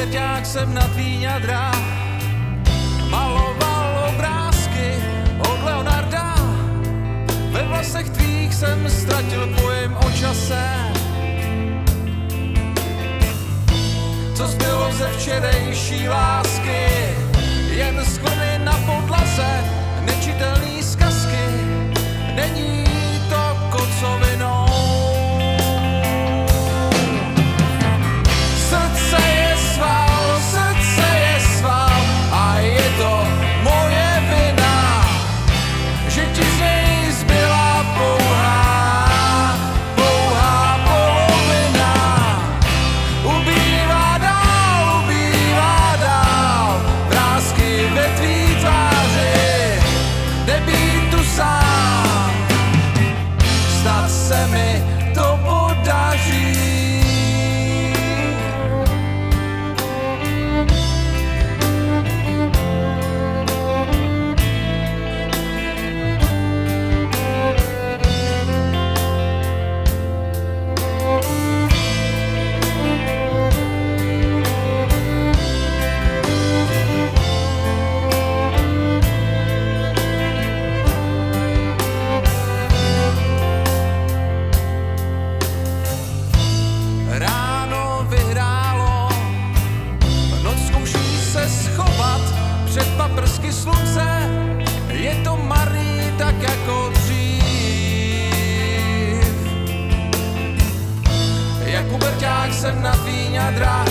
puberťák jsem na tvý ňadra maloval obrázky od Leonarda. Ve vlasech tvých jsem ztratil pojem o čase. Co zbylo ze včerejší lásky, jen skvrny na podlaze, nečitelný zkazky, není to kocovinou. Srdce je sval a je to moje vina, že ti z něj zbyla pouhá polovina. Ubývá dál vrásky ve tvý tváři, nebýt tu sám, snad se mi to podaří. Ráno vyhrálo, noc zkouší se schovat před paprsky slunce, je to marný tak jako dřív. Jak puberťák jsem na tvý ňadra